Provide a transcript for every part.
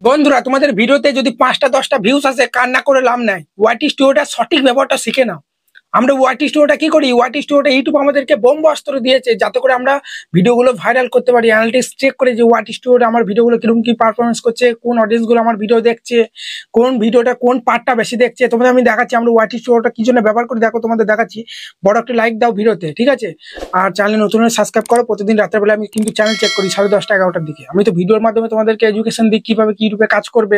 বন্ধুরা, তোমাদের ভিডিওতে যদি ৫টা ১০টা ভিউজ আসে কান্না করে লাভ নাই। ওয়াইটি স্টুডিওটা সঠিক ব্যবহারটা শিখে নাও। আমরা ওয়াইটি স্টুডিওটা কি করি, ওয়াইটি স্টুডিওটা ইউটিউব আমাদেরকে ব্রহ্মাস্ত্র দিয়েছে যাতে করে আমরা ভিডিওগুলো ভাইরাল করতে পারি। অ্যানালিটিক্স চেক করে যে ওয়াইটি স্টুডিওটা আমার ভিডিওগুলো কিরকম কি পারফরমেন্স করছে, কোন অডিয়েন্সগুলো আমার ভিডিও দেখছে, কোন ভিডিওটা কোন পার্টটা বেশি দেখছে। তোমাদের আমি দেখাচ্ছি আমরা ওয়াইটি স্টুডিওটা কি জন্য ব্যবহার করে, দেখো তোমাদের দেখাচ্ছি। বড় একটা লাইক দাও ভিডিওতে, ঠিক আছে? আর চ্যানেল নতুন হলে সাবস্ক্রাইব করো। প্রতিদিন রাতের বেলা আমি কিন্তু চ্যানেল চেক করি 10:30 11টার দিকে। আমি তো ভিডিওর মাধ্যমে তোমাদেরকে এডুকেশন দিই কিভাবে কি ইউটিউবে কাজ করবে,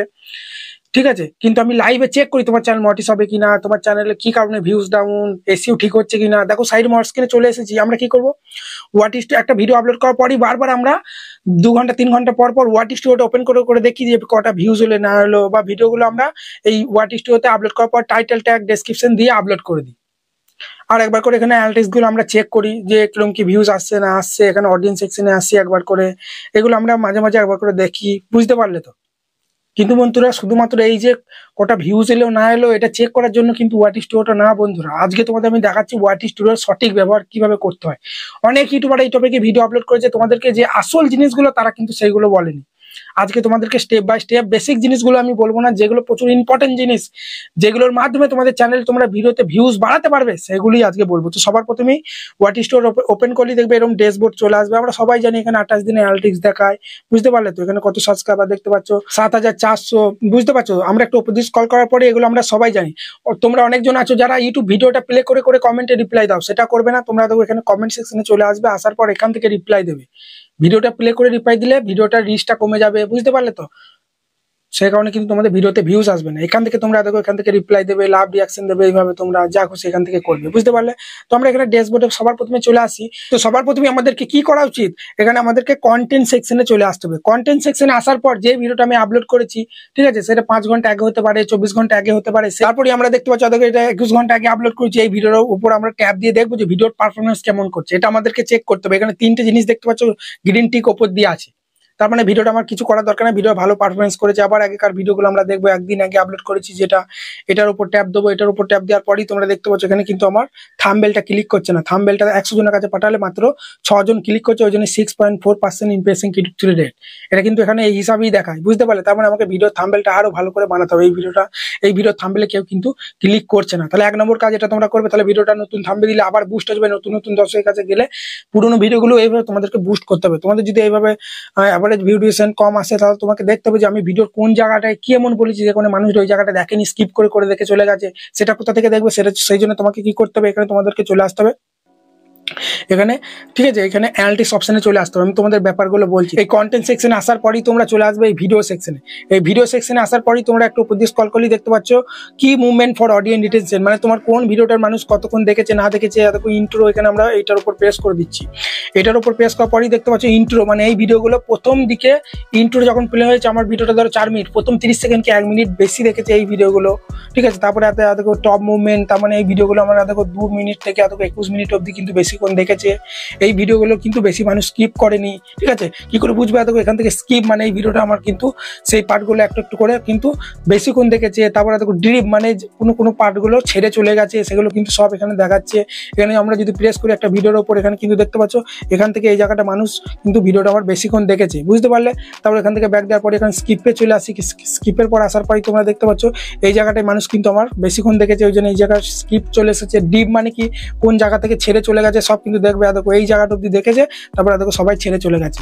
ঠিক আছে? কিন্তু আমি লাইভে চেক করি তোমার চ্যানেল মটিস হবে কিনা, তোমার চ্যানেলে কি কারণে ভিউজ ডাউন, এসইও ঠিক হচ্ছে কিনা। দেখো সাইড মার্কসকে চলে এসেছি। আমরা কি করব, হোয়াট ইস একটা ভিডিও আপলোড করার পরই বারবার আমরা 2 ঘন্টা 3 ঘন্টা পর পর হোয়াট স্টুডিওটা ওপেন করে করে দেখি যে কটা ভিউজ হলে না হলো, বা ভিডিওগুলো আমরা এই হোয়াট স্টুডিওতে আপলোড করার পর টাইটেল ট্যাগ ডেসক্রিপশন দিয়ে আপলোড করে দিই। আর একবার করে এখানে অ্যানালিটিক্স গুলো আমরা চেক করি যে কিরকম কি ভিউজ আসছে না আসছে, এখানে অডিয়েন্স সেকশনে আসছি একবার করে। এগুলো আমরা মাঝে মাঝে একবার করে দেখি, বুঝতে পারলে তো? কিন্তু বন্ধুরা, শুধুমাত্র এই যে কটা ভিউজ এলো না এলো এটা চেক করার জন্য কিন্তু ওয়াইটি স্টুডিওটা না বন্ধুরা। আজকে তোমাদের আমি দেখাচ্ছি ওয়াইটি স্টুডিওর সঠিক ব্যবহার কিভাবে করতে হয়। অনেক ইউটিউবার এই টপিকে ভিডিও আপলোড করেছে, তোমাদেরকে যে আসল জিনিসগুলো তারা কিন্তু সেইগুলো বলেনি। আজকে তোমাদেরকে স্টেপ বাই স্টেপ বেসিক জিনিসগুলো আমি বলবো না, যেগুলো প্রচুর ইম্পর্টেন্ট জিনিস, যেগুলোর মাধ্যমে তোমাদের চ্যানেল তোমরা ভিডিওতে ভিউজ বাড়াতে পারবে, সেগুলি আজকে বলবো। তো সবার প্রথমেই ওয়াইটি স্টোর ওপেন করলে দেখবে এরকম ড্যাশবোর্ড চলে আসবে। আমরা সবাই জানি এখানে 28 দিনে অ্যানালিটিক্স দেখায়, বুঝতে পারলে তো? এখানে কত সাবস্ক্রাইবার দেখতে পাচ্ছ, 7400, বুঝতে পারছো? আমরা একটু উপর দিয়ে স্ক্রল করার পরে এগুলো আমরা সবাই জানি। তোমরা অনেকজন আছো যারা ইউটিউব ভিডিওটা প্লে করে করে কমেন্টে রিপ্লাই দাও, সেটা করবে না। তোমরা দেখো এখানে কমেন্ট সেকশনে চলে আসবে, আসার পর এখান থেকে রিপ্লাই দেবে। ভিডিওটা প্লে করে রিপ্লাই দিলে ভিডিওটার রিচটা কমে যাবে, বুঝতে পারলে তো? সেই কারণে কিন্তু তোমাদের ভিডিওতে ভিউজ আসবে না। এখান থেকে তোমরা দেখো, এখান থেকে রিপ্লাই দেবে, লাভ রিয়াকশন দেবে, এইভাবে তোমরা যা খুশি এখান থেকে করবে, বুঝতে পারলে? তো আমরা এখানে ড্যাশবোর্ডে সবার প্রথমে চলে আসি। তো সবার প্রথমে আমাদেরকে কি করা উচিত, এখানে আমাদেরকে কন্টেন্ট সেকশনে চলে আসতে হবে। কন্টেন্ট সেকশনে আসার পর যে ভিডিওটা আমি আপলোড করেছি, ঠিক আছে, সেটা 5 ঘন্টা আগে হতে পারে, 24 ঘন্টা আগে হতে পারে। তারপরে আমরা দেখতে পাচ্ছি দেখো এটা 21 ঘন্টা আগে আপলোড করেছি। এই ভিডিওর উপর আমরা ট্যাব দিয়ে দেখবো যে ভিডিওর পারফরমেন্স কেমন করছে, এটা আমাদেরকে চেক করতে হবে। এখানে 3টে জিনিস দেখতে পাচ্ছ গ্রিন টিক ওপর দিয়ে আছে, তার মানে ভিডিওটা আমার কিছু করার দরকার নেই, ভিডিও ভালো পারফরমেন্স করেছে। আবার আগেকার ভিডিওগুলো আমরা দেখবো, একদিন আগে আপলোড করেছি যেটা, এটার উপর ট্যাপ দেবো। এটার উপর ট্যাপ দেওয়ার পরই তোমরা দেখতে পাচ্ছ এখানে কিন্তু আমার থাম্বনেলটা ক্লিক করছে না। থাম্বনেলটা 100 জনের কাছে পাঠালে মাত্র 6 জন ক্লিক করছে, ওই জন্য 6.4% ইমপ্রেশন ক্লিক থ্রু রেট। এটা কিন্তু এখানে এই হিসাবেই দেখায়, বুঝতে পারলে? তার মানে আমাকে ভিডিওর থাম্বনেলটা আরো ভালো করে বানাতে হবে। এই ভিডিওর থাম্বনেলে কেউ কিন্তু ক্লিক করছে না। তাহলে 1 নম্বর কাজ এটা তোমরা করবে। তাহলে ভিডিওটা নতুন থাম্বনেল দিলে আবার বুস্ট আসবে, নতুন নতুন দর্শকের কাছে গেলে পুরোনো ভিডিওগুলো এইভাবে তোমাদেরকে বুস্ট করতে হবে। তোমাদের যদি এইভাবে অ্যাভারেজ ভিউ ডিউরেশন কম আসে, তাহলে তোমাকে দেখতে হবে যে আমি ভিডিওর কোন জায়গাটায় কি এমন বলেছি যে কোনো মানুষ ওই জায়গাটা দেখেনি, স্কিপ করে করে দেখে চলে গেছে। সেটা কোথা থেকে দেখবে, সেটা সেই জন্য তোমাকে কি করতে হবে, এখানে তোমাদেরকে চলে আসতে হবে এখানে, ঠিক আছে? এখানে অ্যানালিটিক্স অপশনে চলে আসতে হবে। আমি তোমাদের ব্যাপারগুলো বলছি। এই কন্টেন্ট সেকশনে আসার পরই তোমরা চলে আসবে এই ভিডিও সেকশনে। এই ভিডিও সেকশনে আসার পরই তোমরা একটু উপর দিয়ে স্ক্রল করলেই দেখতে পাচ্ছ কি মুভমেন্ট ফর অডিয়েন্স রিটেনশন, মানে তোমার কোন ভিডিওটার মানুষ কতক্ষণ দেখেছে না দেখেছে। দেখো ইন্ট্রো, এখানে আমরা এটার উপর প্রেস করে দিচ্ছি। এটার উপর প্রেস করার পরই দেখতে পাচ্ছ ইন্ট্রো, মানে এই ভিডিওগুলো প্রথম দিকে ইন্ট্রো যখন প্লে হয়েছে, আমার ভিডিওটা ধরো 4 মিনিট, প্রথম 30 সেকেন্ড কি 1 মিনিট বেশি দেখেছে এই ভিডিওগুলো, ঠিক আছে? তারপরে দেখো টপ মুভমেন্ট, তার মানে এই ভিডিওগুলো আমরা দেখো 2 মিনিট থেকে 21 মিনিট অব্দি কিন্তু বেশিক্ষণ দেখেছে। এই ভিডিওগুলো কিন্তু বেশি মানুষ স্কিপ করেনি, ঠিক আছে? কি করে বুঝবে? দেখো এখান থেকে স্কিপ, মানে এই ভিডিওটা আমার কিন্তু সেই পার্টগুলো একটু একটু করে কিন্তু বেশিক্ষণ দেখেছে। তারপরে দেখো ড্রিপ, মানে কোনো পার্টগুলো ছেড়ে চলে গেছে, সেগুলো কিন্তু সব এখানে দেখাচ্ছে। এখানে আমরা যদি প্রেস করি একটা ভিডিওর ওপর, এখানে কিন্তু দেখতে পাচ্ছ এখান থেকে এই জায়গাটা মানুষ কিন্তু ভিডিওটা আমার বেশিক্ষণ দেখেছে, বুঝতে পারলে? তারপর এখান থেকে ব্যাক দেওয়ার পরে এখানে স্কিপে চলে আসি। স্কিপের পর আসার পরই তোমরা দেখতে পাচ্ছ এই জায়গাটায় মানুষ কিন্তু আমার বেশিক্ষণ দেখেছে, ওই জন্য এই জায়গায় স্কিপ চলে এসেছে। ডিপ মানে কি, কোন জায়গা থেকে ছেড়ে চলে গেছে সব কিন্তু দেখবে। দেখো এই জায়গাটা অব্দি দেখেছে, তারপরে দেখো সবাই ছেড়ে চলে গেছে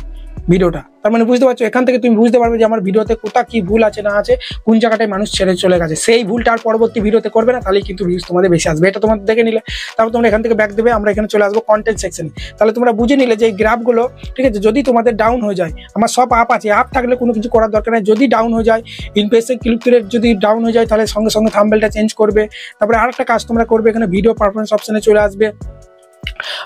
ভিডিওটা। তার মানে বুঝতে পারছো, এখান থেকে তুমি বুঝতে পারবে যে আমার ভিডিওতে কোথা কি ভুল আছে না আছে, কোন জায়গাটায় মানুষ ছেড়ে চলে গেছে। সেই ভুলটা আর পরবর্তী ভিডিওতে করবে না, তাহলেই কিন্তু ভিউজ তোমাদের বেশি আসবে। এটা তোমাদের দেখে নিলে, তারপর তোমরা এখান থেকে ব্যাক দেবে। আমরা এখানে চলে আসবো কন্টেন্ট সেকশনে। তাহলে তোমরা বুঝে নিলে যে এই গ্রাফগুলো, ঠিক আছে, যদি তোমাদের ডাউন হয়ে যায়, আমার সব আপ আছে, আপ থাকলে কোনো কিছু করার দরকার নেই। যদি ডাউন হয়ে যায়, ইমপ্রেশন ক্লিক রেট যদি ডাউন হয়ে যায়, তাহলে সঙ্গে সঙ্গে থাম্বনেলটা চেঞ্জ করবে। তারপরে আরেকটা কাজ তোমরা করবে, এখানে ভিডিও পারফরমেন্স অপশনে চলে আসবে।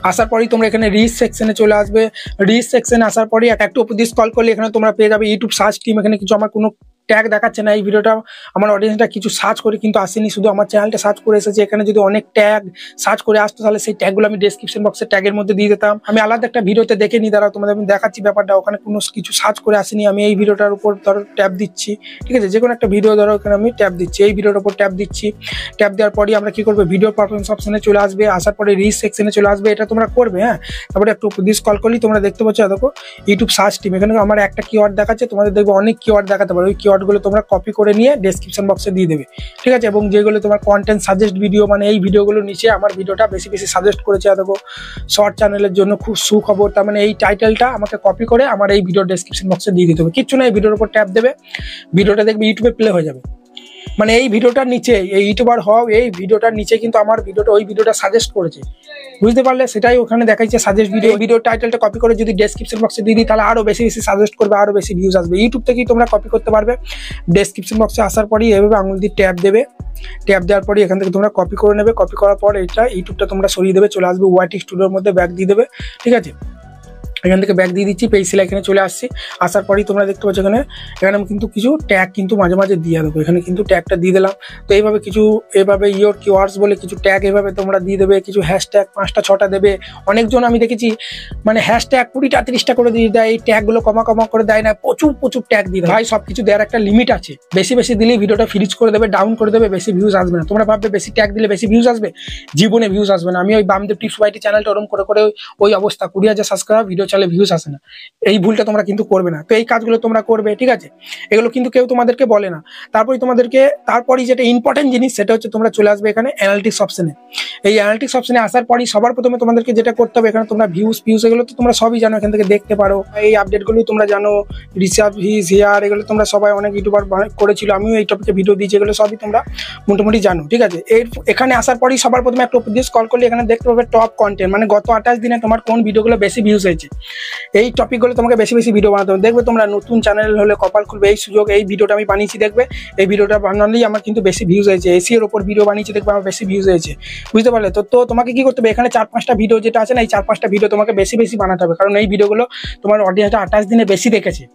আসার পরেই তোমরা এখানে রিচ সেকশনে চলে আসবে। রিচ সেকশনে আসার পরেই একটু উপর দিয়ে স্ক্রল করলে এখানে তোমরা পেয়ে যাবে ইউটিউব সার্চ টিম। এখানে কিছু আমার কোনো ট্যাগ দেখাচ্ছে না। এই ভিডিওটা আমার অডিয়েন্সটা কিছু সার্চ করে কিন্তু আসেনি, শুধু আমার চ্যানেলটা সার্চ করে এসেছে। এখানে যদি অনেক ট্যাগ সার্চ করে আসতো, তাহলে সেই ট্যাগগুলো আমি ডেসক্রিপশন বক্সের ট্যাগের মধ্যে দিয়ে দিতাম। আমি আলাদা একটা ভিডিওতে দেখে নিই, দাঁড়াও তোমাদের আমি দেখাচ্ছি ব্যাপারটা। ওখানে কোনো কিছু সার্চ করে আসেনি। আমি এই ভিডিওটার উপর ধরো ট্যাপ দিচ্ছি, ঠিক আছে? যে কোনো একটা ভিডিও ধরো এখানে আমি ট্যাপ দিচ্ছি, এই ভিডিওর উপর ট্যাপ দিচ্ছি। ট্যাপ দেওয়ার পরই আমরা কি করবো, ভিডিও পারফরমেন্স অপশনে চলে আসবে। আসার পরে রিচ সেকশনে চলে আসবে। এটা তোমরা করবে, হ্যাঁ? তারপরে একটু দিয়ে স্ক্রল করলেই তোমরা দেখতে পাচ্ছ দেখো ইউটিউব সার্চ টিম। এখানে আমার একটা কিওয়ার্ড দেখাচ্ছে, তোমাদের দেখবো অনেক কিওয়ার্ড দেখাতে পারে। ওই কিওয়ার্ড কিওয়ার্ডগুলো তোমরা কপি করে নিয়ে ডেসক্রিপশন বক্সে দিয়ে দেবে, ঠিক আছে। এবং যেগুলো তোমার কন্টেন্ট সাজেস্ট ভিডিও, মানে এই ভিডিওগুলোর নিচে আমার ভিডিওটা বেশি বেশি সাজেস্ট করেছে, দেখো শর্ট চ্যানেলের জন্য খুব সুখবর, তার মানে এই টাইটেলটা আমাকে কপি করে আমার এই ভিডিও ডেসক্রিপশন বক্সে দিয়ে দিতে হবে। কিচ্ছু না, এই ভিডিওর উপর ট্যাপ দেবে, ভিডিওটা দেখবে ইউটিউবে প্লে হয়ে যাবে। মানে এই ভিডিওটার নিচে, এই ইউটিউবার হও, এই ভিডিওটার নিচে কিন্তু আমার ভিডিওটা, ওই ভিডিওটা সাজেস্ট করেছে, বুঝতে পারলে? সেটাই ওখানে দেখাচ্ছে সাজেস্ট ভিডিও। ভিডিও টাইটেলটা কপি করে যদি ডেসক্রিপশন বক্সে দিয়ে দিই তাহলে আরো বেশি বেশি সাজেস্ট করবে, আরো বেশি ভিউজ আসবে। ইউটিউব থেকেই তোমরা কপি করতে পারবে। ডেসক্রিপশন বক্সে আসার পরই এভাবে আঙুল দিয়ে ট্যাপ দেবে, ট্যাপ দেওয়ার পরে এখান থেকে তোমরা কপি করে নেবে। কপি করার পর এটা ইউটিউবটা তোমরা সরিয়ে দেবে, চলে আসবে ওয়াইটি স্টুডিওর মধ্যে, ব্যাক দিয়ে দেবে, ঠিক আছে। এখান থেকে ব্যাক দিয়ে দিচ্ছি, পেজ সিলা এখানে চলে আসছি। আসার পরেই তোমরা দেখতে পাচ্ছ এখানে আমি কিন্তু কিছু ট্যাগ কিন্তু মাঝে মাঝে দিয়ে দেবো, এখানে কিন্তু ট্যাগটা দিয়ে দিলাম। তো এইভাবে কিছু, এভাবে ইয়োর কিওয়ার্ডস বলে কিছু ট্যাগ এভাবে তোমরা দিয়ে দেবে, কিছু হ্যাশট্যাগ 5টা 6টা দেবে। অনেকজন আমি দেখেছি মানে হ্যাশট্যাগ 20টা 30টা করে দিয়ে দেয়, এই ট্যাগগুলো কমা কমা করে দেয় না, প্রচুর প্রচুর ট্যাগ দিয়ে দেয়। ভাই সব কিছু দেওয়ার একটা লিমিট আছে, বেশি বেশি দিলেই ভিডিওটা ফ্রিজ করে দেবে, ডাউন করে দেবে, বেশি ভিউজ আসবে না। তোমরা ভাববে বেশি ট্যাগ দিলে বেশি ভিউজ আসবে, জীবনে ভিউজ আসবে না। আমি ওই বামদেব টিপস ওয়াইটি চ্যানেলটা ওরকম করে করে ওই অবস্থা, 20,000 সাবস্ক্রাইবার, ভিডিও চালে ভিউজ আসে না। এই ভুলটা তোমরা কিন্তু করবে না। তো এই কাজগুলো তোমরা করবে, ঠিক আছে। এগুলো কিন্তু কেউ তোমাদেরকে বলে না। তারপরে তোমাদেরকে, তারপরই যেটা ইম্পর্টেন্ট জিনিস সেটা হচ্ছে তোমরা চলে আসবে এখানে অ্যানালিটিক্স অপশনে। এই অ্যানালিটিক্স অপশনে আসার পরই সবার প্রথমে তোমাদেরকে যেটা করতে হবে, এখানে তোমরা ভিউজ এগুলো তো তোমরা সবই জানো, এখান থেকে দেখতে পারো। এই আপডেটগুলো তোমরা জানো, রিসার্চ ভিজ হিয়ার, এগুলো তোমরা সবাই অনেক ইউটিউবার করেছিল, আমিও এই টপিকে ভিডিও দিয়েছি, এগুলো সবই তোমরা মোটামুটি জানো, ঠিক আছে। এখানে আসার পরই সবার প্রথমে একটা উপর দিয়ে স্ক্রল করলে এখানে দেখতে পাবে টপ কন্টেন্ট, মানে গত 28 দিনে তোমার কোন ভিডিওগুলো বেশি ভিউজ হয়েছে। এই টপিকগুলো তোমাকে বেশি বেশি ভিডিও বানাতে হবে। দেখবে তোমরা নতুন চ্যানেল হলে কপাল খুলবে, এই সুযোগ, এই ভিডিওটা আমি বানিয়েছি, দেখবে এই ভিডিওটা বানালেই আমার কিন্তু বেশি ভিউজ হয়েছে। এসিওর ওপর ভিডিও বানিয়েছি, দেখবে আমার বেশি ভিউজ হয়েছে, বুঝতে পারলে? তো তোমাকে কি করতে হবে, এখানে 4-5টা ভিডিও যেটা আছে না, এই 4-5টা ভিডিও তোমাকে বেশি বেশি বানাতে হবে, কারণ এই ভিডিওগুলো তোমার অডিয়েন্সটা 28 দিনে বেশি দেখেছে।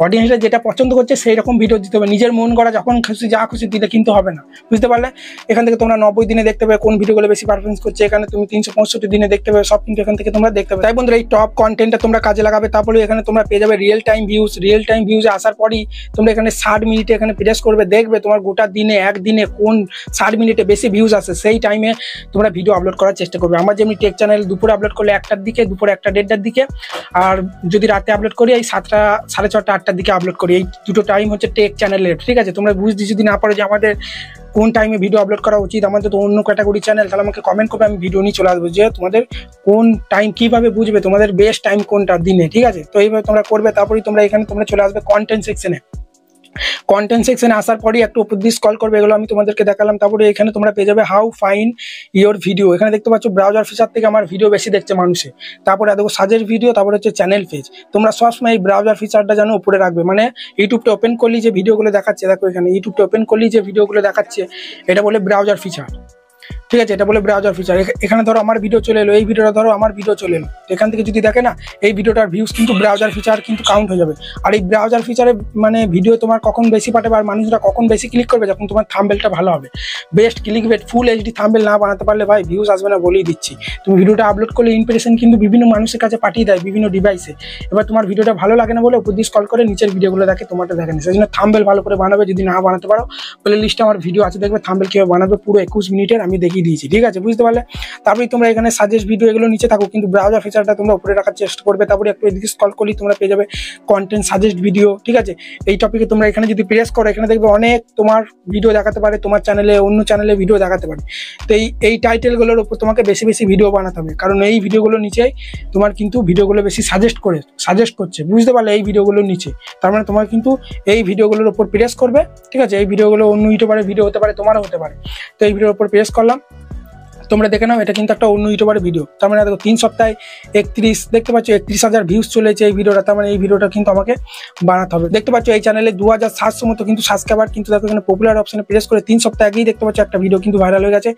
অডিয়েন্সরা যেটা পছন্দ করছে সেই রকম ভিডিও দিতে হবে। নিজের মন করা যখন খুশি যা খুশি দিলে কিন্তু হবে না, বুঝতে পারলে? এখান থেকে তোমরা 90 দিনে দেখতে পাবে কোন ভিডিওগুলো বেশি পারফরমেন্স করছে, এখানে তুমি 365 দিনে দেখতে পাবে, সব কিন্তু এখান থেকে তোমরা দেখতে পাবে। তাই বন্ধুরা এই টপ কন্টেন্টটা তোমরা কাজে লাগাবে। তারপরে এখানে তোমরা পেয়ে যাবে real time views. Real time ভিউজে আসার পরই তোমরা এখানে 60 মিনিটে এখানে প্রেস করবে, দেখবে তোমার গোটা দিনে একদিনে কোন 60 মিনিটে বেশি ভিউজ আসে, সেই টাইমে তোমরা ভিডিও আপলোড করার চেষ্টা করবে। আমার যেমনি টেক চ্যানেল দুপুরে আপলোড করলে 1টার দিকে, দুপুরে 1টা 1:30টার দিকে, আর যদি রাতে আপলোড করি এই 7টা 6:30 8টার দিকে আপলোড করি। এই দুটো টাইম হচ্ছে টেক চ্যানেলের, ঠিক আছে। তোমরা বুঝতে যদি না পারো যে আমাদের কোন টাইমে ভিডিও আপলোড করা উচিত, আমাদের তো অন্য ক্যাটাগরি চ্যানেল, তাহলে আমাকে কমেন্ট করবে, আমি ভিডিও নিয়ে চলে আসবো যে তোমাদের কোন টাইম, কিভাবে বুঝবে তোমাদের বেস্ট টাইম কোনটা দিনে, ঠিক আছে। তো এইভাবে তোমরা করবে। তারপরেই তোমরা এখানে তোমরা চলে আসবে কন্টেন্ট সেকশনে। কন্টেন্ট সেকশনে আসার পরই একটু উপর দিয়ে স্ক্রল করবে, এগুলো আমি তোমাদেরকে দেখালাম। তারপরে এখানে তোমরা পেয়ে যাবে হাউ ফাইন ইয়োর ভিডিও। এখানে দেখতে পাচ্ছ ব্রাউজার ফিচার থেকে আমার ভিডিও বেশি দেখছে মানুষে। তারপরে দেখো সাজেস্ট ভিডিও, তারপরে হচ্ছে চ্যানেল পেজ। তোমরা সবসময় এই ব্রাউজার ফিচারটা যেন উপরে রাখবে, মানে ইউটিউবটা ওপেন করলি যে ভিডিওগুলো দেখাচ্ছে, দেখো এখানে ইউটিউবটা ওপেন করলি যে ভিডিওগুলো দেখাচ্ছে, এটা বলে ব্রাউজার ফিচার, ঠিক আছে। এটা বলে ব্রাউজার ফিচার। এখানে ধরো আমার ভিডিও চলে এলো, এই ভিডিওটা ধরো আমার ভিডিও চলে এলো, এখান থেকে যদি দেখে না এই ভিডিওটার ভিউজ কিন্তু ব্রাউজার ফিচার কিন্তু কাউন্ট হয়ে যাবে। আর এই ব্রাউজার ফিচারে মানে ভিডিও তোমার কখন বেশি পাঠাবে আর মানুষরা কখন বেশি ক্লিক করবে, যখন তোমার থাম্বনেলটা ভালো হবে। Best click bait full HD thumbnail না বানাতে পারলে ভাই ভিউজ আসবে না, বলেই দিচ্ছি। তুমি ভিডিওটা আপলোড করলে ইমপ্রেশন কিন্তু বিভিন্ন মানুষের কাছে পাঠিয়ে দেয়, বিভিন্ন ডিভাইসে। এবার তোমার ভিডিওটা ভালো লাগে না বলে উপর দিয়ে স্ক্রল করে নিচের ভিডিওগুলো দেখে, তোমারটা দেখে না। সেই জন্য থাম্বনেল ভালো করে বানাবে। যদি না বানাতে পারো প্লে লিস্টে আমার ভিডিও আছে, দেখবে থাম্বনেল কীভাবে বানাবে, পুরো 21 মিনিটের আমি দেখিয়ে দিয়েছি, ঠিক আছে, বুঝতে পারলে? তারপরে তোমরা এখানে সাজেস্ট ভিডিও এগুলো নিচে থাকো, কিন্তু ব্রাউজার ফিচারটা তোমরা উপরে রাখার চেষ্টা করবে। তারপরে একটু এদিকে স্ক্রল করলেই তোমরা পেয়ে যাবে কন্টেন্ট সাজেস্ট ভিডিও, ঠিক আছে। এই টপিকে তোমরা এখানে যদি প্রেস করো, এখানে দেখবে অনেক তোমার ভিডিও দেখাতে পারে, তোমার চ্যানেলে অন্য চ্যানেলে ভিডিও দেখাতে পারে। তো এই টাইটেলগুলোর উপর তোমাকে বেশি বেশি ভিডিও বানাতে হবে, কারণ এই ভিডিওগুলোর নিচেই তোমার কিন্তু ভিডিওগুলো বেশি সাজেস্ট করছে, বুঝতে পারলে? এই ভিডিওগুলোর নিচে, তার মানে তোমার কিন্তু এই ভিডিওগুলোর উপর প্রেস করবে, ঠিক আছে। এই ভিডিওগুলো অন্য ইউটিউবারের ভিডিও হতে পারে, তোমারও হতে পারে। তো এই ভিডিওর উপর প্রেস করলাম, তোমরা দেখে নাও, এটা কিন্তু একটা অন্য ইউটিউবারের ভিডিও। তার মানে দেখো 3 সপ্তাহে 31 দেখতে পাচ্ছ 31,000 ভিউজ চলেছে এই ভিডিওটা। তার মানে এই ভিডিওটা কিন্তু আমাকে বানাতে হবে। দেখতে পাচ্ছ এই চ্যানেলে 2700 মতো কিন্তু সাবস্ক্রাইবার, কিন্তু দেখো এখানে পপুলার অপশনে প্রেস করে 3 সপ্তাহ আগেই দেখতে পাচ্ছ একটা ভিডিও কিন্তু ভাইরাল হয়ে গেছে।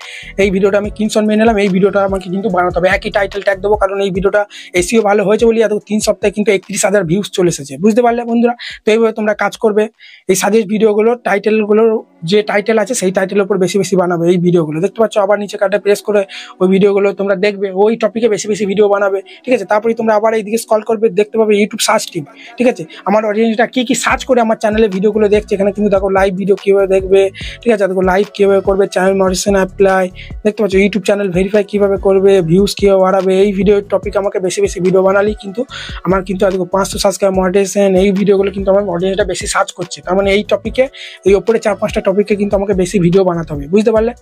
এই ভিডিওটা আমি স্ক্রিনশট নিয়ে নিলাম। এই ভিডিওটা আমাকে কিন্তু বানাতে হবে, একই টাইটেল ট্যাগ দেবো, কারণ এই ভিডিওটা এসইও ভালো হয়েছে বলি এত 3 সপ্তাহে কিন্তু 31,000 ভিউজ চলে এসেছে, বুঝতে পারলে বন্ধুরা? তো এইভাবে তোমরা কাজ করবে। এই সাজেস্ট ভিডিওগুলোর টাইটেলগুলোর যে টাইটেল আছে সেই টাইটেলের উপর বেশি বেশি বানাবে এই ভিডিওগুলো। দেখতে পাচ্ছ আবার নিচে কাটে প্রেস করে ওই ভিডিওগুলো তোমরা দেখবে, ওই টপিকে বেশি বেশি ভিডিও বানাবে, ঠিক আছে। তারপরে তোমরা আবার এইদিকে স্ক্রল করবে, দেখতে পাবে ইউটিউব সার্চ টিম, ঠিক আছে। আমার অডিয়েন্সটা কি কি সার্চ করে আমার চ্যানেলে ভিডিওগুলো দেখছে, এখানে কিন্তু দেখো লাইভ ভিডিও কীভাবে দেখবে, ঠিক আছে। দেখো লাইভ কীভাবে করবে, চ্যানেল মনিটাইজেশন অ্যাপ্লাই, দেখতে পাচ্ছ ইউটিউব চ্যানেল ভেরিফাই কীভাবে করবে, ভিউজ কীভাবে বাড়াবে, এই ভিডিও টপিক আমাকে বেশি বেশি ভিডিও বানালেই কিন্তু আমার কিন্তু দেখো 500 সাবস্ক্রাইব, মনিটাইজেশন, এই ভিডিওগুলো কিন্তু আমার অডিয়েন্সটা বেশি সার্চ করছে। তার মানে এই টপিকে, এই ওপরে 4-5টা টপিকে কিন্তু আমাকে বেশি ভিডিও বানাতে হবে, বুঝতে পারলে।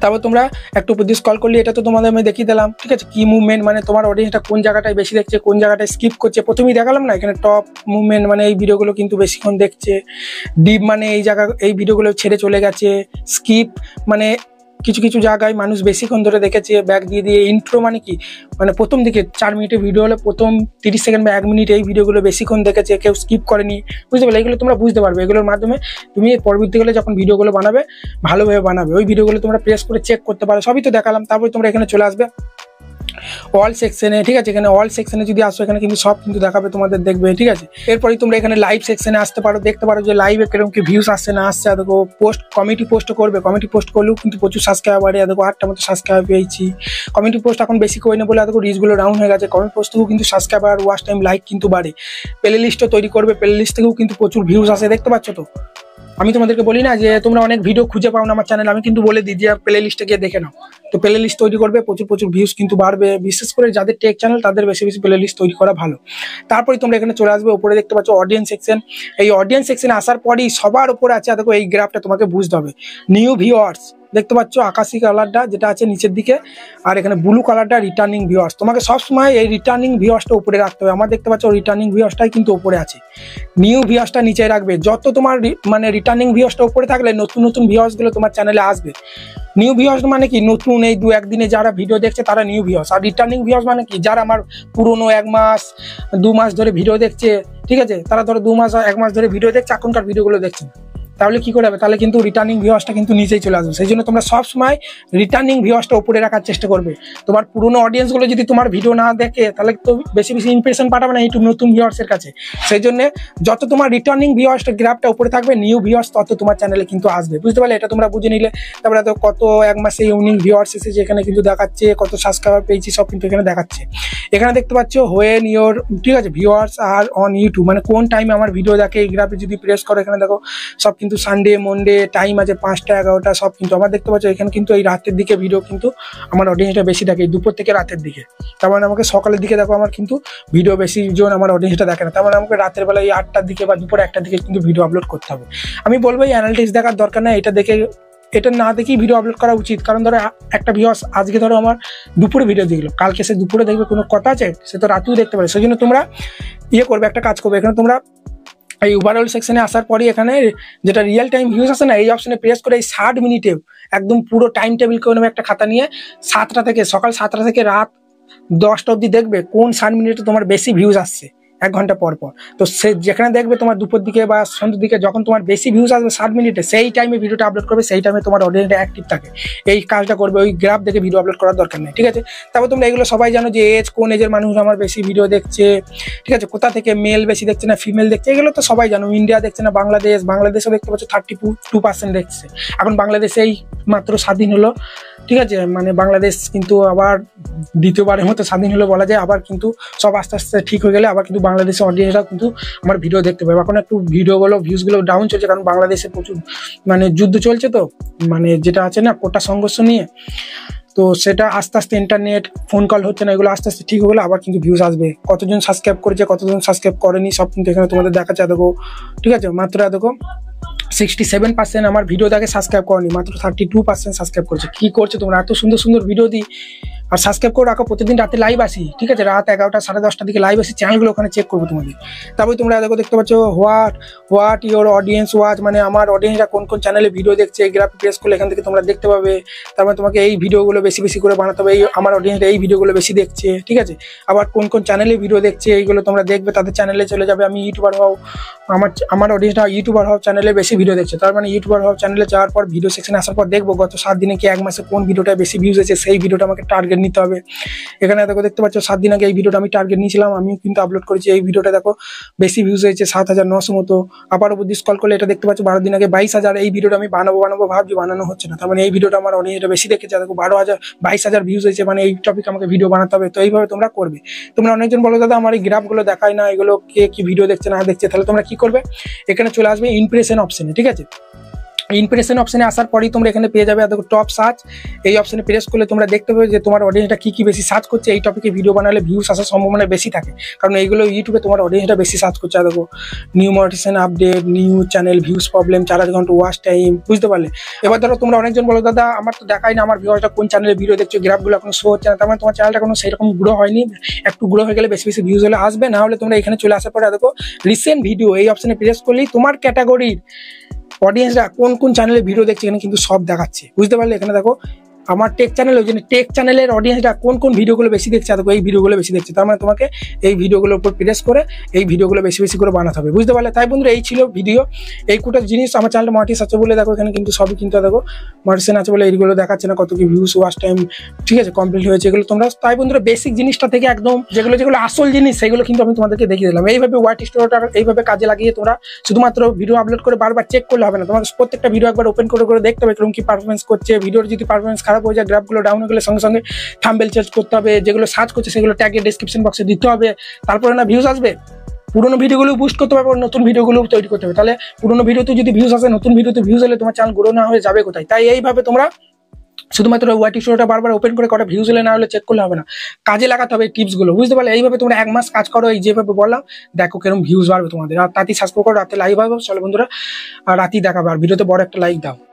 তারপর তোমরা একটু উপর দিয়ে স্ক্রল করলে এটা তো তোমাদের আমি দেখিয়ে দিলাম, ঠিক আছে। কি মুভমেন্ট মানে তোমার অডিয়েন্সটা কোন জায়গাটায় বেশি দেখছে, কোন জায়গাটায় স্কিপ করছে, প্রথমেই দেখালাম না এখানে টপ মুভমেন্ট মানে এই ভিডিওগুলো কিন্তু বেশিক্ষণ দেখছে, ডিপ মানে এই জায়গা এই ভিডিওগুলো ছেড়ে চলে গেছে, স্কিপ মানে কিছু কিছু জায়গায় মানুষ বেশিক্ষণ ধরে দেখেছে ব্যাক দিয়ে দিয়ে, ইন্ট্রো মানে কি মানে প্রথম দিকে 4 মিনিটের ভিডিও হলে প্রথম 30 সেকেন্ড বা 1 মিনিট এই ভিডিওগুলো বেশিক্ষণ দেখেছে, কেউ স্কিপ করেনি, বুঝতে পারলে। এগুলো তোমরা বুঝতে পারবে, এগুলোর মাধ্যমে তুমি পরবর্তীকালে যখন ভিডিওগুলো বানাবে ভালোভাবে বানাবে, ওই ভিডিওগুলো তোমরা প্রেস করে চেক করতে পারো, সবই তো দেখালাম। তারপরে তোমরা এখানে চলে আসবে অল সেকশনে, ঠিক আছে। এখানে অল সেকশনে যদি আসো এখানে কিন্তু সব কিন্তু দেখাবে তোমাদের, দেখবে, ঠিক আছে। এরপরে তোমরা এখানে লাইভ সেকশনে আসতে পারো, দেখতে পারো যে লাইভে কিরকম কি ভিউজ আসছে না আসছে। দেখো পোস্ট কমিটি পোস্ট করবে, কমিটি পোস্ট করলেও কিন্তু প্রচুর সাবস্ক্রাইব বাড়ে, দেখো 8টা মতো সাবস্ক্রাইব পেয়েছি। কমিটি পোস্ট এখন বেশি করি না বলে দেখো রিচগুলো ডাউন হয়ে গেছে, কমিটি পোস্ট থেকেও কিন্তু সাবস্ক্রাইবার, ওয়াচ টাইম, লাইক কিন্তু বাড়ে। প্লে লিস্টও তৈরি করবে, প্লে লিস্ট থেকেও কিন্তু প্রচুর ভিউজ আসে, দেখতে পাচ্ছ তো। আমি তোমাদেরকে বলি না যে তোমরা অনেক ভিডিও খুঁজে পাও না আমার চ্যানেল, আমি কিন্তু বলে দিই যে প্লে লিস্টে গিয়ে দেখে নাও। তো প্লে লিস্ট তৈরি করবে, প্রচুর প্রচুর ভিউজ কিন্তু বাড়বে, বিশেষ করে যাদের টেক চ্যানেল তাদের বেশি বেশি প্লে লিস্ট তৈরি করা ভালো। তারপরে তোমরা এখানে চলে আসবে, উপরে দেখতে পাচ্ছ অডিয়েন্স সেকশন। এই অডিয়েন্স সেকশনে আসার পরেই সবার উপরে আছে দেখো এই গ্রাফটা, তোমাকে বুঝতে হবে নিউ ভিউয়ার্স, দেখতে পাচ্ছ আকাশি কালারটা যেটা আছে নিচের দিকে, আর এখানে ব্লু কালারটা রিটার্নিং ভিউয়ার্স। তোমাকে সবসময় এই রিটার্নিং ভিউয়ার্সটা উপরে রাখতে হবে। আমার দেখতে পাচ্ছ রিটার্নিং ভিউয়ার্সটাই কিন্তু উপরে আছে, নিউ ভিউয়ার্সটা নিচে রাখবে। যত তোমার মানে রিটার্নিং ভিউয়ার্সটা উপরে থাকলে নতুন নতুন ভিউয়ার্সগুলো তোমার চ্যানেলে আসবে। নিউ ভিউয়ার্স মানে কি, নতুন এই 2-1 দিনে যারা ভিডিও দেখছে তারা নিউ ভিউয়ার্স। আর রিটার্নিং ভিউয়ার্স মানে কি, যারা আমার পুরনো 1 মাস 2 মাস ধরে ভিডিও দেখছে, ঠিক আছে, তারা ধরো 2 মাস 1 মাস ধরে ভিডিও দেখছে, এখনকার ভিডিওগুলো দেখছে না, তাহলে কি করে হবে, তাহলে কিন্তু রিটার্নিং ভিউয়ার্সটা কিন্তু নিচেই চলে আসবে। সেই জন্য তোমরা সবসময় রিটার্নিং ভিউয়ার্সটা উপরে রাখার চেষ্টা করবে। তোমার পুরনো অডিয়েন্সগুলো যদি তোমার ভিডিও না দেখে তাহলে তো বেশি বেশি ইমপ্রেশন পাঠাবে না ইউটিউব নতুন ভিউয়ার্সের কাছে। সেই জন্য যত তোমার রিটার্নিং ভিউয়ার্সটা গ্রাফটা উপরে থাকবে, নিউ ভিউয়ার্স তত তোমার চ্যানেলে কিন্তু আসবে, বুঝতে পারলে। এটা তোমরা বুঝে নিলে। তারপরে তো কত 1 মাসে ইউনিক ভিউয়ার্স এসেছে এখানে কিন্তু দেখাচ্ছে, কত সাবস্ক্রাইবার পেয়েছি সব কিন্তু এখানে দেখাচ্ছে। এখানে দেখতে পাচ্ছ হোয়েন ইওর, ঠিক আছে, ভিউয়ার্স আর অন ইউটিউব মানে কোন টাইমে আমার ভিডিও দেখে, এই গ্রাফে যদি প্রেস করো এখানে দেখো সব কিন্তু সানডে মনডে টাইম আছে 5টা 11টা সব কিন্তু আমার দেখতে পাচ্ছ। এখানে কিন্তু এই রাতের দিকে ভিডিও কিন্তু আমার অডিয়েন্সটা বেশি দেখে, দুপুর থেকে রাতের দিকে। তার মানে আমাকে সকালের দিকে দেখো আমার কিন্তু ভিডিও বেশি জন আমার অডিয়েন্সটা দেখে না, তার মানে আমাকে রাতের বেলা এই 8টার দিকে বা দুপুর 1টার দিকে কিন্তু ভিডিও আপলোড করতে হবে। আমি বলবো এই অ্যানালিটিক্স দেখার দরকার না, এটা দেখে এটা না দেখেই ভিডিও আপলোড করা উচিত। কারণ ধরো একটা ভিউয়ার্স আজকে ধরো আমার দুপুরে ভিডিও দেখলো, কালকে সে দুপুরে দেখবে কোনো কথা আছে, সে তো রাতেও দেখতে পারে। সেই জন্য তোমরা করবে, একটা কাজ করবে, এখানে তোমরা এই ওভারঅল সেকশনে আসার পরে এখানে যেটা রিয়েল টাইম ভিউজ আছে না, এই অপশনে প্রেস করে এই 60 মিনিটে একদম পুরো টাইম টেবিল করে নেবে একটা খাতা নিয়ে, 7টা থেকে সকাল 7টা থেকে রাত 10টা অবধি দেখবে কোন 60 মিনিটে তোমার বেশি ভিউজ আসছে 1 ঘন্টা পর পর। তো সে যেখানে দেখবে তোমার দুপুর দিকে বা সন্ধ্যের দিকে যখন তোমার বেশি ভিউজ আসবে 60 মিনিটে, সেই টাইমে ভিডিওটা আপলোড করবে, সেই টাইমে তোমার অডিয়েন্সটা অ্যাক্টিভ থাকে। এই কাজটা করবে, ওই গ্রাফ দেখে ভিডিও আপলোড করার দরকার নেই, ঠিক আছে। তারপর তোমরা এগুলো সবাই জানো যে এজ, কোন এজের মানুষ আমার বেশি ভিডিও দেখছে, ঠিক আছে, কোথা থেকে মেল বেশি দেখছে না ফিমেল দেখছে, এগুলো তো সবাই জানো। ইন্ডিয়া দেখছে না বাংলাদেশও দেখতে পাচ্ছ 32% দেখছে। এখন বাংলাদেশে এই মাত্র স্বাধীন হলো, ঠিক আছে, মানে বাংলাদেশ কিন্তু আবার দ্বিতীয়বারের মতো স্বাধীন হলো বলা যায়। আবার কিন্তু সব আস্তে আস্তে ঠিক হয়ে গেলে আবার কিন্তু বাংলাদেশের অডিয়েন্সরা কিন্তু আমার ভিডিও দেখতে পাবে। এখন একটু ভিডিওগুলো ভিউজগুলো ডাউন চলছে, কারণ বাংলাদেশে প্রচুর মানে যুদ্ধ চলছে, তো মানে যেটা আছে না কোটা সংঘর্ষ নিয়ে, তো সেটা আস্তে আস্তে ইন্টারনেট ফোন কল হচ্ছে না, এগুলো আস্তে আস্তে ঠিক হয়ে গেলে আবার কিন্তু ভিউজ আসবে। কতজন সাবস্ক্রাইব করেছে, কতজন সাবস্ক্রাইব করেনি সব কিন্তু এখানে তোমাদের দেখাচ্ছে। দেখো, ঠিক আছে, মাত্র দেখো 67% আমার ভিডিও দেখে সাবস্ক্রাইব করেনি, মাত্র 32% সাবস্ক্রাইব করেছে। কি করছে তোমরা, এত সুন্দর সুন্দর ভিডিও দিই আর সাবস্ক্রাইব করে রাখো। প্রতিদিন রাতে লাইভ আসি, ঠিক আছে, রাত 11টা 10:30টার দিকে লাইভ আসি, চ্যানেলগুলো ওখানে চেক করবো তোমাদের। তারপরে তোমরা দেখো দেখতে পাচ্ছ হোয়াট ইওর অডিয়েন্স ওয়াচ, মানে আমার অডিয়েন্সরা কোন কোন চ্যানেলে ভিডিও দেখছে, এই গ্রাফ প্রেস করলে এখান থেকে তোমরা দেখতে পাবে। তারপরে তোমাকে এই ভিডিওগুলো বেশি বেশি করে বানাতে হবে, এই আমার অডিয়েন্সরা এই ভিডিওগুলো বেশি দেখছে, ঠিক আছে। আবার কোন কোন চ্যানেলে ভিডিও দেখছে এইগুলো তোমরা দেখবে, তাদের চ্যানেলে চলে যাবে। আমি ইউটিউবার হও, আমার অডিয়েন্সরা ইউটিউবার হও চ্যানেলে বেশি ভিডিও দেখছে, তার মানে ইউটিউবার হও চ্যানেলে যাওয়ার পর ভিডিও সেকশনে আসার পর দেখবো গত 7 দিনে কি 1 মাসে কোন ভিডিওটা বেশি ভিউজ হয়েছে, সেই ভিডিওটা আমাকে টার্গেট নিতে হবে। এখানে দেখো দেখতে পাচ্ছ 7 দিন আগে এই ভিডিওটা আমি টার্গেট নিয়েছিলাম, আমি কিন্তু আপলোড করেছি। এই ভিডিওটা দেখো বেশি ভিউজ হয়েছে 7,900 মতো। আবার উপর দিয়ে স্ক্রল করলে এটা দেখতে পাচ্ছ 12 দিন আগে 22,000। এই ভিডিওটা আমি বানাবো ভাবছি, বানানো হচ্ছে না। তার মানে এই ভিডিওটা আমার অডিয়েন্সটা বেশি দেখেছে, দেখো 12,000 22,000 ভিউজ হয়েছে, মানে এই টপিক আমাকে ভিডিও বানাতে হবে। তো এইভাবে তোমরা করবে। তোমরা অনেকজন বলো দাদা আমার এই গ্রাফগুলো দেখায় না, এগুলো কে কি ভিডিও দেখছে না দেখছে, তাহলে তোমরা কি করবে, এখানে চলে আসবে ইমপ্রেশন অপশনে, ঠিক আছে। ইমপ্রেশন অপশনে আসার পরেই তোমরা এখানে পেয়ে যাবে দেখো টপ সার্চ। এই অপশনে প্রেস করলে তোমরা দেখতে পাবে যে তোমার অডিয়েন্সটা কি বেশি সার্চ করছে। এই টপিকে ভিডিও বানালে ভিউজ আসার সম্ভাবনা বেশি থাকে, কারণ এইগুলো ইউটিউবে তোমার অডিয়েন্সটা বেশি সার্চ করছে। দেখো new motivation update, new channel, views problem, 4 ঘন্টা ওয়াচ টাইম, বুঝতে পারলে। এবার ধরো তোমরা অনেকজন বলো দাদা আমার তো দেখাই না আমার ভিউয়ারটা কোন চ্যানেলে ভিডিও দেখছো, গ্রাফগুলো এখন শো হচ্ছে না, তার মানে তোমার চ্যানেলটা কোনো সেরকম গ্রো হয়নি। একটু গ্রো হয়ে গেলে বেশি বেশি ভিউজ হলে আসবে, না হলে তোমরা এখানে চলে আসার পরে দেখো রিসেন্ট ভিডিও, এই অপশনে প্রেস করলেই তোমার ক্যাটাগরির অডিয়েন্সরা কোন কোন চ্যানেলে ভিডিও দেখছে এখানে কিন্তু সব দেখাচ্ছে, বুঝতে পারলে। এখানে দেখো আমার টেক চ্যানেল, ওই জন্য টেক চ্যানেলের অডিয়েন্সরা কোন কোন ভিডিওগুলো বেশি দেখছে, দেখো এই ভিডিওগুলো বেশি দেখছে, তার মানে তোমাকে এই ভিডিওগুলোর উপর প্রেস করে এই ভিডিওগুলো বেশি বেশি করে বানাতে হবে, বুঝতে পারলে। তাই বন্ধুরা এই ছিল ভিডিও, এই কোটা জিনিস। আমার চ্যানেলটা মটিস আছে বলে দেখো এখানে কিন্তু সবই কিন্তু দেখো মটিসেন আছে বলে এইগুলো দেখাচ্ছে না, কত কি ভিউজ, ওয়াচ টাইম, ঠিক আছে, কমপ্লিট হয়েছে এগুলো তোমরা। তাই বন্ধুরা বেসিক জিনিসটা থেকে একদম যেগুলো আসল জিনিস সেগুলো কিন্তু আমি তোমাদেরকে দেখিয়ে দিলাম। এইভাবে ওয়াইট স্টোরটা এইভাবে কাজে লাগিয়ে তোমরা শুধুমাত্র ভিডিও আপলোড করে বারবার চেক করলে হবে না, তোমাকে প্রত্যেকটা ভিডিও একবার ওপেন করে দেখতে হবে কিরকম কি পারফরমেন্স করছে। ভিডিওর যদি পারফরমেন্স খারাপ হয়ে যায়, গ্রাফগুলো ডাউন হয়ে গেলে সঙ্গে সঙ্গে থাম্বনেল চেঞ্জ করতে হবে, যেগুলো সার্চ করছে সেগুলো ট্যাগে ডেসক্রিপশন বক্সে দিতে হবে, তারপরে না ভিউজ আসবে। পুরোনো ভিডিওগুলো বুস্ট করতে হবে, নতুন ভিডিওগুলো তৈরি করতে হবে। তাহলে পুরোনো ভিডিওতে যদি ভিউজ আসে, নতুন ভিডিওতে ভিউজ হলে তোমার চ্যানেল গ্রো না হয়ে যাবে কোথায়। তাই এইভাবে তোমরা শুধুমাত্র ওয়াইটি স্টোরটা বারবার ওপেন করে কটা ভিউজ হলে না হলে চেক করলে হবে না, কাজে লাগাতে হবে টিপসগুলো, বুঝতে পারলে। এইভাবে তোমরা 1 মাস কাজ করো, এই যেভাবে বললাম, দেখো কিরকম ভিউজ বাড়বে তোমাদের। আর তাতেই সাবস্ক্রাইব করো, রাতে লাইভ হবে, চলো বন্ধুরা আর রাতেই দেখাবে। আর ভিডিওতে বড় একটা লাইক দাও।